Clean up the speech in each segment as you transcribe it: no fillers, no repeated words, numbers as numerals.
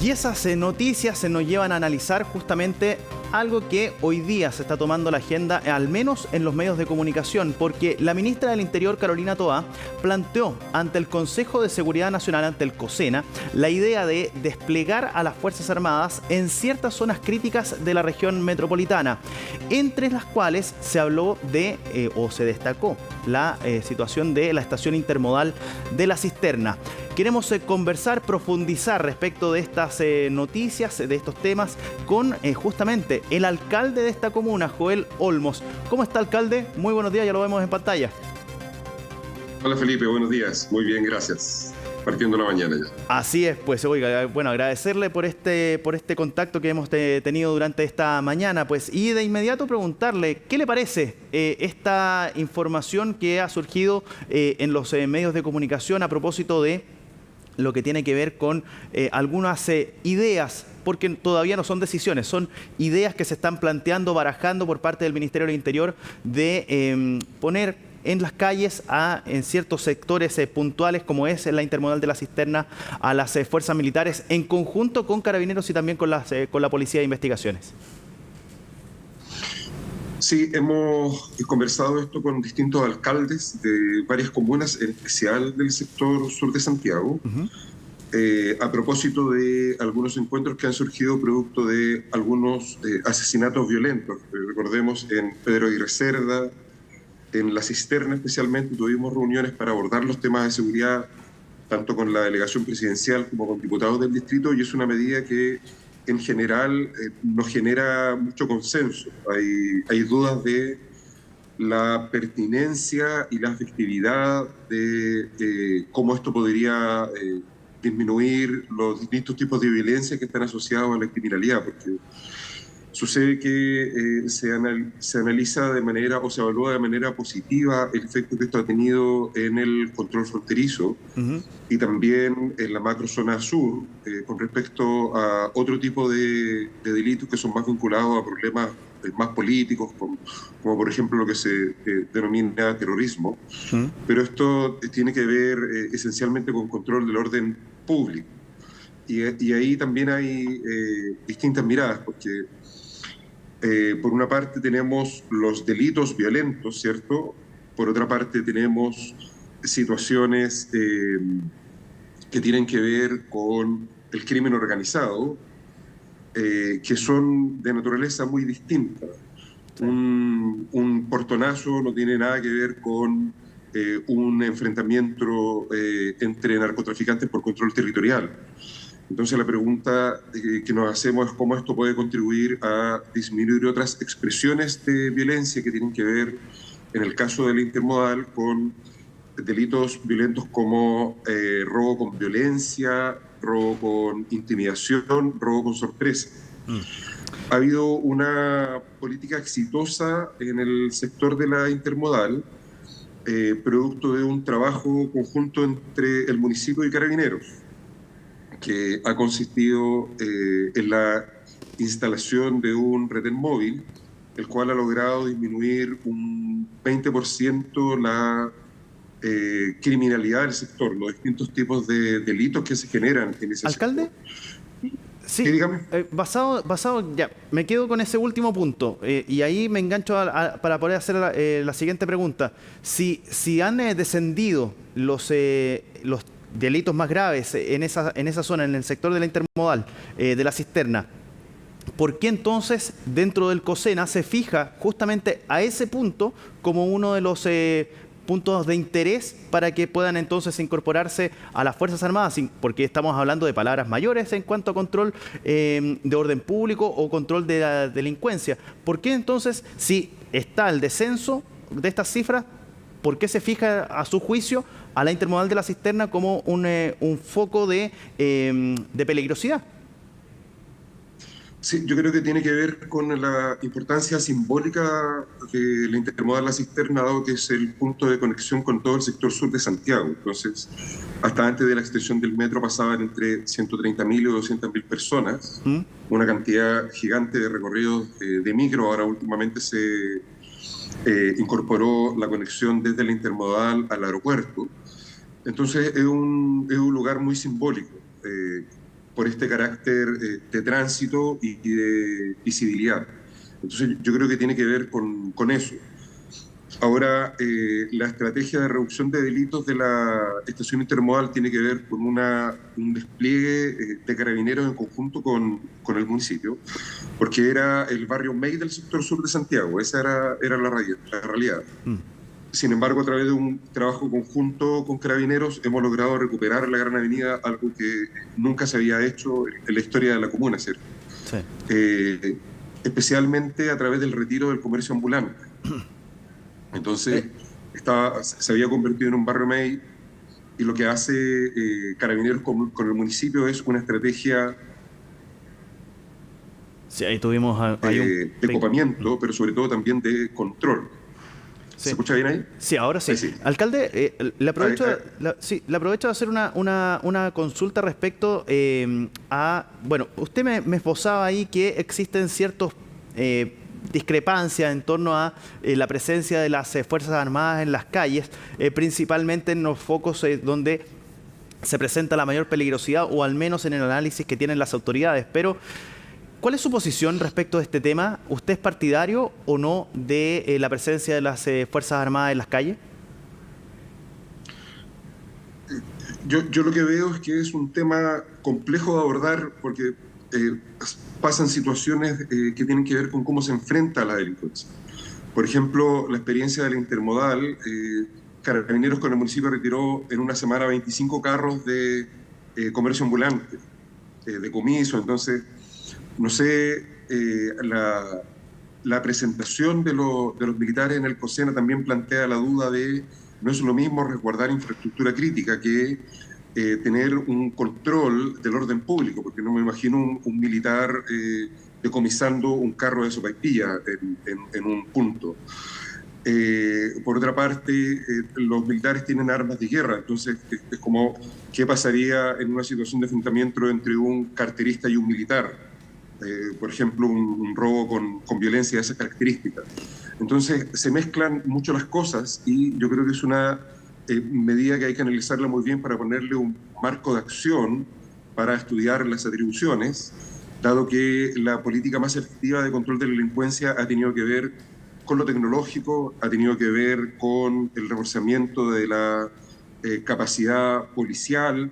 Y esas noticias se nos llevan a analizar justamente algo que hoy día se está tomando la agenda, al menos en los medios de comunicación, porque la ministra del Interior, Carolina Toá, planteó ante el Consejo de Seguridad Nacional, ante el COSENA, la idea de desplegar a las Fuerzas Armadas en ciertas zonas críticas de la región metropolitana, entre las cuales se habló de, o se destacó, la situación de la estación intermodal de La Cisterna. Queremos conversar, profundizar respecto de estas noticias, de estos temas, con justamente el alcalde de esta comuna, Joel Olmos. ¿Cómo está, alcalde? Muy buenos días, ya lo vemos en pantalla. Hola Felipe, buenos días. Muy bien, gracias. Partiendo la mañana ya. Así es, pues oiga, bueno, agradecerle por este contacto que hemos tenido durante esta mañana, pues, y de inmediato preguntarle, ¿qué le parece esta información que ha surgido en los medios de comunicación a propósito de lo que tiene que ver con algunas ideas, porque todavía no son decisiones, son ideas que se están planteando, barajando por parte del Ministerio del Interior de poner en las calles en ciertos sectores puntuales, como es la intermodal de La Cisterna, a las fuerzas militares, en conjunto con Carabineros y también con la Policía de Investigaciones? Sí, hemos conversado esto con distintos alcaldes de varias comunas, en especial del sector sur de Santiago, a propósito de algunos encuentros que han surgido producto de algunos asesinatos violentos. Recordemos, en Pedro Aguirre Cerda, en La Cisterna especialmente, tuvimos reuniones para abordar los temas de seguridad, tanto con la delegación presidencial como con diputados del distrito, y es una medida que en general nos genera mucho consenso. Hay dudas de la pertinencia y la efectividad de cómo esto podría disminuir los distintos tipos de violencia que están asociados a la criminalidad, porque sucede que se analiza de manera, o se evalúa de manera positiva el efecto que esto ha tenido en el control fronterizo y también en la macrozona sur con respecto a otro tipo de delitos que son más vinculados a problemas más políticos, como por ejemplo lo que se denomina terrorismo. Pero esto tiene que ver esencialmente con control del orden público. Y ahí también hay distintas miradas, porque por una parte tenemos los delitos violentos, ¿cierto? Por otra parte tenemos situaciones que tienen que ver con el crimen organizado, que son de naturaleza muy distinta. Sí. Un portonazo no tiene nada que ver con un enfrentamiento entre narcotraficantes por control territorial. Entonces la pregunta que nos hacemos es cómo esto puede contribuir a disminuir otras expresiones de violencia que tienen que ver, en el caso del intermodal, con delitos violentos como robo con violencia, robo con intimidación, robo con sorpresa. Ha habido una política exitosa en el sector de la intermodal, producto de un trabajo conjunto entre el municipio y Carabineros, que ha consistido en la instalación de un retén móvil, el cual ha logrado disminuir un 20% la criminalidad del sector, los distintos tipos de delitos que se generan en ese ¿Alcalde? sector. Sí, ¿Sí, dígame? basado, ya, me quedo con ese último punto y ahí me engancho para poder hacer la siguiente pregunta. Si han descendido los delitos más graves en esa zona, en el sector de la intermodal, de La Cisterna, ¿por qué entonces dentro del COSENA se fija justamente a ese punto como uno de los puntos de interés para que puedan entonces incorporarse a las Fuerzas Armadas? Porque estamos hablando de palabras mayores en cuanto a control de orden público o control de la delincuencia. ¿Por qué entonces, si está el descenso de estas cifras, por qué se fija a su juicio a la intermodal de La Cisterna como un foco de peligrosidad? Sí, yo creo que tiene que ver con la importancia simbólica de la intermodal La Cisterna, dado que es el punto de conexión con todo el sector sur de Santiago. Entonces, hasta antes de la extensión del metro pasaban entre 130.000 y 200.000 personas, una cantidad gigante de recorridos de micro. Ahora últimamente se incorporó la conexión desde la intermodal al aeropuerto. Entonces es un lugar muy simbólico. por este carácter de tránsito y de visibilidad. Entonces yo creo que tiene que ver con eso. Ahora, la estrategia de reducción de delitos de la estación intermodal tiene que ver con un despliegue de carabineros en conjunto con el municipio, porque era el barrio May del sector sur de Santiago, esa era la realidad. Sin embargo, a través de un trabajo conjunto con carabineros hemos logrado recuperar la Gran Avenida, algo que nunca se había hecho en la historia de la comuna, ¿cierto? Sí. Especialmente a través del retiro del comercio ambulante. Entonces, se había convertido en un barrio May, y lo que hace Carabineros con el municipio es una estrategia sí, ahí tuvimos de copamiento, pero sobre todo también de control. Sí. ¿Se escucha bien ahí? Sí, ahora sí. Sí. Alcalde, le aprovecho de hacer una consulta respecto a... Bueno, usted me esbozaba ahí que existen ciertos... discrepancia en torno a la presencia de las Fuerzas Armadas en las calles, principalmente en los focos donde se presenta la mayor peligrosidad, o al menos en el análisis que tienen las autoridades. Pero, ¿cuál es su posición respecto de este tema? ¿Usted es partidario o no de la presencia de las Fuerzas Armadas en las calles? Yo lo que veo es que es un tema complejo de abordar, porque pasan situaciones que tienen que ver con cómo se enfrenta a la delincuencia. Por ejemplo, la experiencia de la intermodal, Carabineros con el municipio retiró en una semana 25 carros de comercio ambulante, decomiso. Entonces, no sé, la presentación de los militares en el COSENA también plantea la duda de no es lo mismo resguardar infraestructura crítica que tener un control del orden público, porque no me imagino un militar decomisando un carro de sopaipilla en un punto. Por otra parte, los militares tienen armas de guerra, entonces es como qué pasaría en una situación de enfrentamiento entre un carterista y un militar, por ejemplo, un robo con violencia de esas características. Entonces se mezclan mucho las cosas, y yo creo que es una medida que hay que analizarla muy bien para ponerle un marco de acción para estudiar las atribuciones, dado que la política más efectiva de control de la delincuencia ha tenido que ver con lo tecnológico, ha tenido que ver con el reforzamiento de la capacidad policial,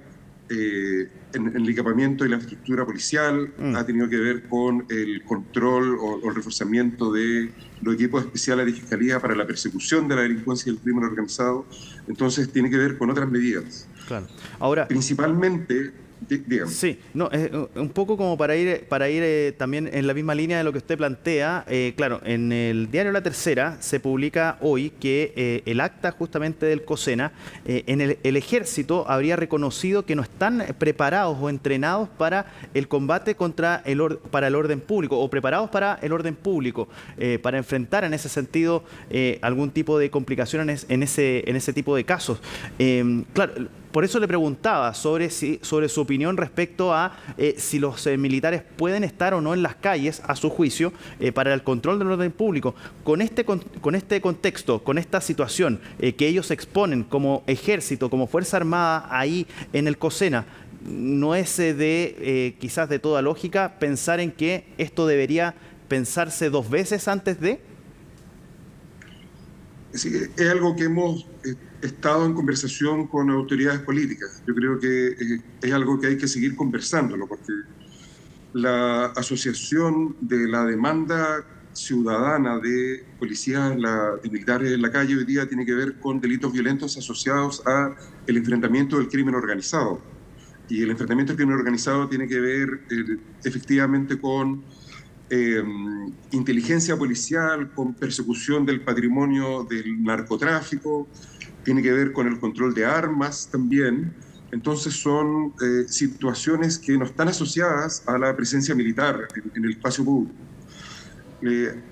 en el equipamiento y la estructura policial, ha tenido que ver con el control o el reforzamiento de los equipos especiales de fiscalía para la persecución de la delincuencia y el crimen organizado. Entonces tiene que ver con otras medidas. Claro. Ahora, principalmente, dígame. Sí, no, un poco como para ir también en la misma línea de lo que usted plantea. Claro, en el diario La Tercera se publica hoy que el acta justamente del COSENA, en el ejército habría reconocido que no están preparados o entrenados para el combate para el orden público, o preparados para el orden público, para enfrentar en ese sentido algún tipo de complicaciones en ese tipo de casos. Claro, por eso le preguntaba sobre su opinión respecto a si los militares pueden estar o no en las calles, a su juicio, para el control del orden público. Con este contexto, con esta situación que ellos exponen como ejército, como Fuerza Armada ahí en el COSENA, ¿no es quizás de toda lógica pensar en que esto debería pensarse dos veces antes de...? Sí, es algo que hemos estado en conversación con autoridades políticas. Yo creo que es algo que hay que seguir conversándolo, porque la asociación de la demanda ciudadana de policías y militares en la calle hoy día tiene que ver con delitos violentos asociados a el enfrentamiento del crimen organizado. Y el enfrentamiento del crimen organizado tiene que ver efectivamente con inteligencia policial, con persecución del patrimonio del narcotráfico, tiene que ver con el control de armas también. Entonces son situaciones que no están asociadas a la presencia militar en el espacio público.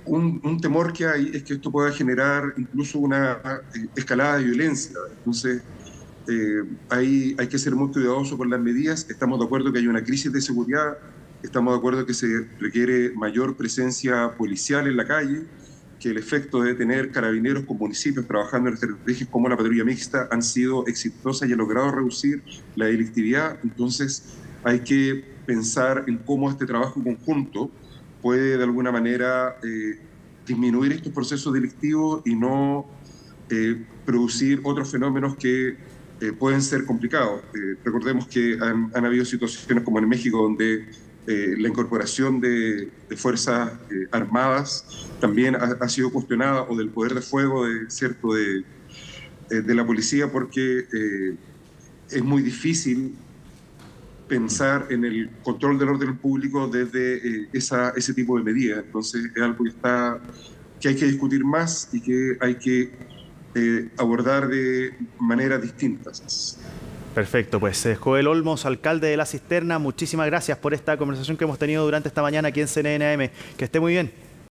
Un temor que hay es que esto pueda generar incluso una escalada de violencia. Entonces hay que ser muy cuidadosos con las medidas. Estamos de acuerdo que hay una crisis de seguridad, estamos de acuerdo que se requiere mayor presencia policial en la calle, que el efecto de tener carabineros con municipios trabajando en estrategias como la patrulla mixta han sido exitosas y han logrado reducir la delictividad. Entonces hay que pensar en cómo este trabajo conjunto puede de alguna manera disminuir estos procesos delictivos y no producir otros fenómenos que pueden ser complicados. Recordemos que han habido situaciones como en México donde la incorporación de fuerzas armadas también ha sido cuestionada, o del poder de fuego de la policía, porque es muy difícil pensar en el control del orden público desde ese tipo de medidas. Entonces es algo que hay que discutir más y que hay que abordar de maneras distintas. Perfecto, pues Joel Olmos, alcalde de La Cisterna, muchísimas gracias por esta conversación que hemos tenido durante esta mañana aquí en CNN AM. Que esté muy bien.